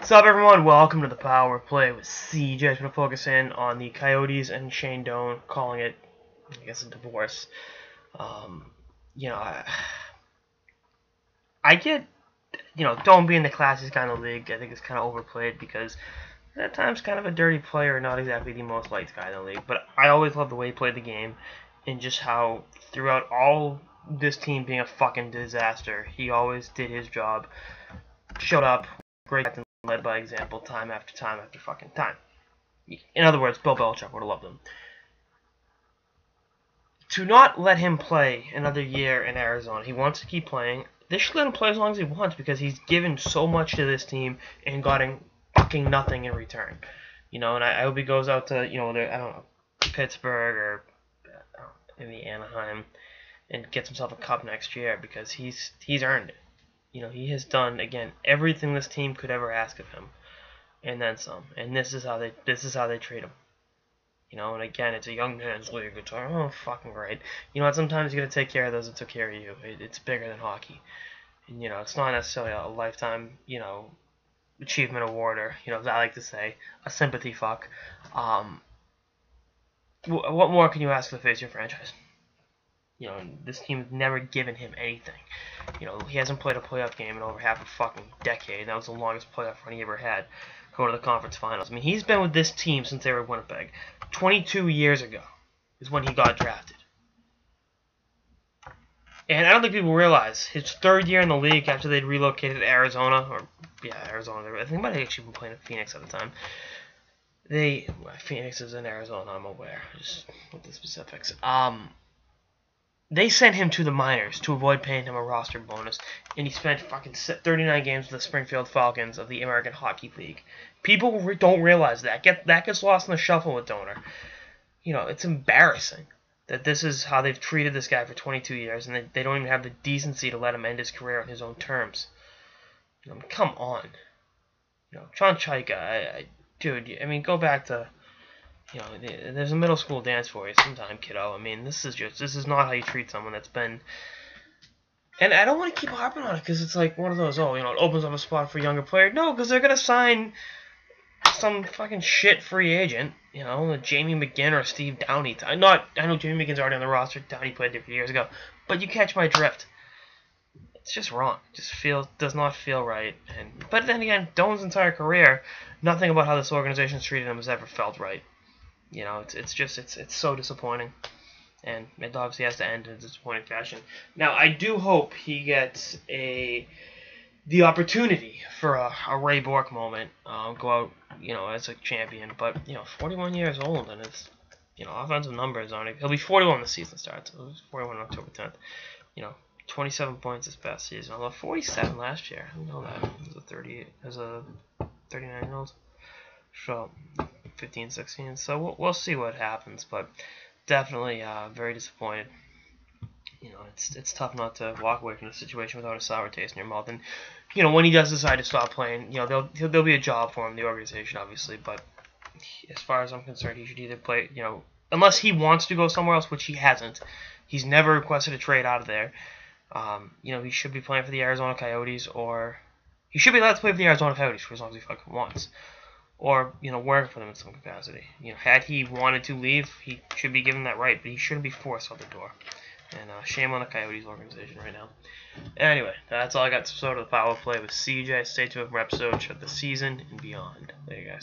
What's up, everyone? Welcome to the Power Play with CJ. I'm going to focus in on the Coyotes and Shane Doan calling it, I guess, a divorce. You know, I get, Doan being the classiest guy in the league, I think it's kind of overplayed because at times kind of a dirty player, not exactly the most liked guy in the league. But I always loved the way he played the game and just how throughout all this team being a fucking disaster, he always did his job, showed up, great captain, led by example time after time after fucking time. In other words, Bill Belichick would have loved him. To not let him play another year in Arizona, he wants to keep playing. They should let him play as long as he wants because he's given so much to this team and gotten fucking nothing in return. And I hope he goes out to, I don't know, Pittsburgh or maybe Anaheim and gets himself a cup next year because he's earned it. He has done, again, everything this team could ever ask of him, and then some. And this is how they treat him. And again, it's a young man's league. It's like, oh, fucking right. Sometimes you gotta take care of those that took care of you. It's bigger than hockey. And it's not necessarily a lifetime, achievement award or, as I like to say, a sympathy fuck. What more can you ask to face your franchise? This team's never given him anything. He hasn't played a playoff game in over half a fucking decade. That was the longest playoff run he ever had, going to the conference finals. I mean, he's been with this team since they were Winnipeg. 22 years ago is when he got drafted. And I don't think people realize his third year in the league after they'd relocated to Arizona, Arizona. I think they might have actually been playing in Phoenix at the time. Phoenix is in Arizona, I'm aware, just with the specifics. They sent him to the minors to avoid paying him a roster bonus, and he spent fucking 39 games with the Springfield Falcons of the American Hockey League. People don't realize that. That gets lost in the shuffle with Donor. It's embarrassing that this is how they've treated this guy for 22 years, and they don't even have the decency to let him end his career on his own terms. Come on. John Chaika, dude, go back to... there's a middle school dance for you sometime, kiddo. This is not how you treat someone that's been... And I don't want to keep harping on it because it's like one of those, it opens up a spot for a younger player. No, because they're going to sign some fucking shit free agent, Jamie McGinn or Steve Downey. I know Jamie McGinn's already on the roster. Downey played there a few years ago. But you catch my drift. It's just wrong. Does not feel right. But then again, Doan's entire career, nothing about how this organization's treated him has ever felt right. It's so disappointing, and it obviously has to end in a disappointing fashion. Now, I do hope he gets the opportunity for a Ray Bork moment, go out, as a champion. But 41 years old, and his offensive numbers on it. He'll be 41 when the season starts. He was 41 on October 10th. 27 points this past season. Although 47 last year. I didn't know that. As a 39-year-old. So 15, 16. So we'll see what happens, but definitely very disappointed. It's tough not to walk away from the situation without a sour taste in your mouth. And when he does decide to stop playing, there'll be a job for him in the organization, obviously. But as far as I'm concerned, he should either play, unless he wants to go somewhere else, which he hasn't. He's never requested a trade out of there. He should be playing for the Arizona Coyotes, or he should be allowed to play for the Arizona Coyotes for as long as he fucking wants. Or, work for them in some capacity. Had he wanted to leave, he should be given that right, but he shouldn't be forced out the door. And shame on the Coyotes organization right now. Anyway, that's all I got to sort of the Power Play with CJ. Stay tuned for episodes of the season and beyond. There you guys.